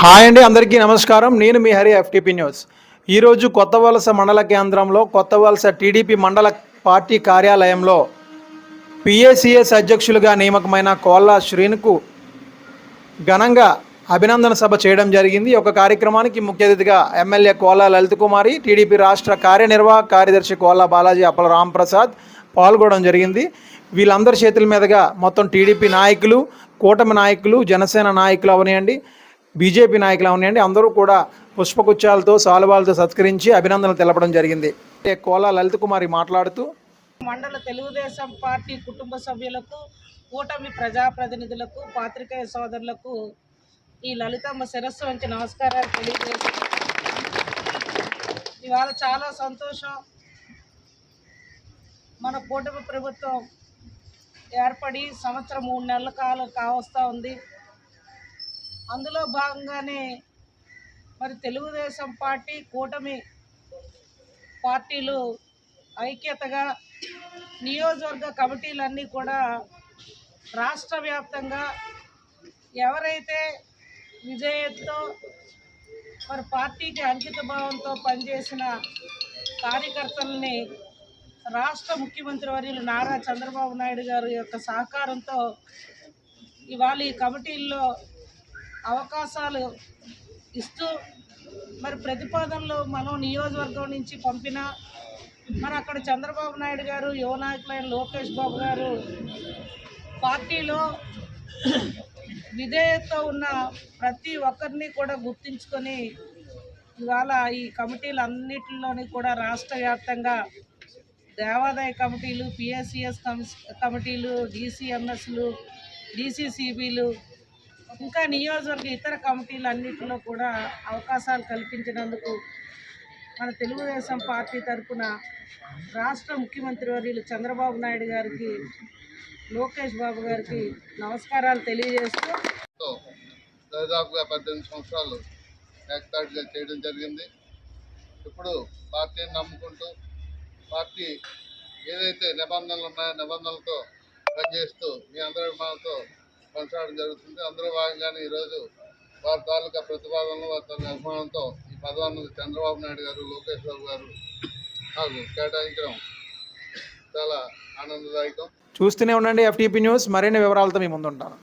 Hi అండి, అందరికీ నమస్కారం. నేను మీ హరి, ఎఫ్టీపీ న్యూస్. ఈరోజు కొత్త వలస మండల కేంద్రంలో కొత్త వలస టీడీపీ మండల పార్టీ కార్యాలయంలో పిఏసిఎస్ అధ్యక్షులుగా నియామకమైన కోల్లా శ్రీనుకు ఘనంగా అభినందన సభ చేయడం జరిగింది. ఒక కార్యక్రమానికి ముఖ్య అతిథిగా ఎమ్మెల్యే కోల్లా లలిత్ కుమారి, టీడీపీ రాష్ట్ర కార్యనిర్వాహక కార్యదర్శి కోల్లా బాలాజీ అప్పల రాంప్రసాద్ పాల్గొనడం జరిగింది. వీళ్ళందరి చేతుల మీదుగా మొత్తం టీడీపీ నాయకులు, కూటమి నాయకులు, జనసేన నాయకులు అవనియండి, బీజేపీ నాయకులు అవనియండి, అందరూ కూడా పుష్పగుచ్చాలతో సాలువాలతో సత్కరించి అభినందనలు తెలపడం జరిగింది. కోలా లలిత్ కుమారి మాట్లాడుతూ, మండల తెలుగుదేశం పార్టీ కుటుంబ సభ్యులకు, కూటమి ప్రజాప్రతినిధులకు, పాత్రికేయ సోదరులకు ఈ లలితమ్మ శిరస్సు వంచి నమస్కారాలు తెలియజేసి, ఇవాళ చాలా సంతోషం. మన కూటమి ప్రభుత్వం ఏర్పడి సంవత్సరం 3 నెలల కాలం కావస్తూ ఉంది. అందులో భాగంగానే మరి తెలుగుదేశం పార్టీ, కూటమి పార్టీలు ఐక్యతగా నియోజకవర్గ కమిటీలన్నీ కూడా రాష్ట్ర వ్యాప్తంగా ఎవరైతే విజయంతో మరి పార్టీకి అంకిత భావంతో పనిచేసిన కార్యకర్తలని రాష్ట్ర ముఖ్యమంత్రి వర్యులు నారా చంద్రబాబు నాయుడు గారి యొక్క సహకారంతో ఇవాళ ఈ కమిటీల్లో అవకాశాలు ఇస్తూ మరి ప్రతిపాదనలు మనం నియోజకవర్గం నుంచి పంపిన మరి అక్కడ చంద్రబాబు నాయుడు గారు, యువ నాయకులైన లోకేష్ బాబు గారు పార్టీలో విధేయతతో ఉన్న ప్రతి ఒక్కరిని కూడా గుర్తించుకొని ఇవాళ ఈ కమిటీలన్నిటిలోని కూడా రాష్ట్ర వ్యాప్తంగా దేవాదాయ కమిటీలు, పిఎస్సిఎస్ కమిటీలు, డిసిఎంఎస్లు, డిసిసిబిలు, ఇంకా నియోజకవర్గ ఇతర కమిటీలు అన్నింటిలో కూడా అవకాశాలు కల్పించినందుకు మన తెలుగుదేశం పార్టీ తరఫున రాష్ట్ర ముఖ్యమంత్రి వర్యులు చంద్రబాబు నాయుడు గారికి, లోకేష్ బాబు గారికి నమస్కారాలు తెలియజేస్తూ, దాదాపుగా 18 సంవత్సరాలు ఏకతాటిగా చేయడం జరిగింది. ఇప్పుడు పార్టీని నమ్ముకుంటూ పార్టీ ఏదైతే నిబంధనలు ఉన్నాయో నిబంధనలతో పనిచేస్తూ మీ అందరి మనతో కొనసాగడం జరుగుతుంది. అందులో భాగంగానే ఈరోజు వారి తాలూకా ప్రతిపాదనలు, వారి తాలూకా అభిమానంతో ఈ పదవాన్ని చంద్రబాబు నాయుడు గారు, లోకేష్ బాబు గారు నాకు కేటాయించడం చాలా ఆనందదాయకం. చూస్తూనే ఉండండి ఎఫ్టీపీ న్యూస్. మరిన్ని వివరాలతో మీ ముందుంటాను.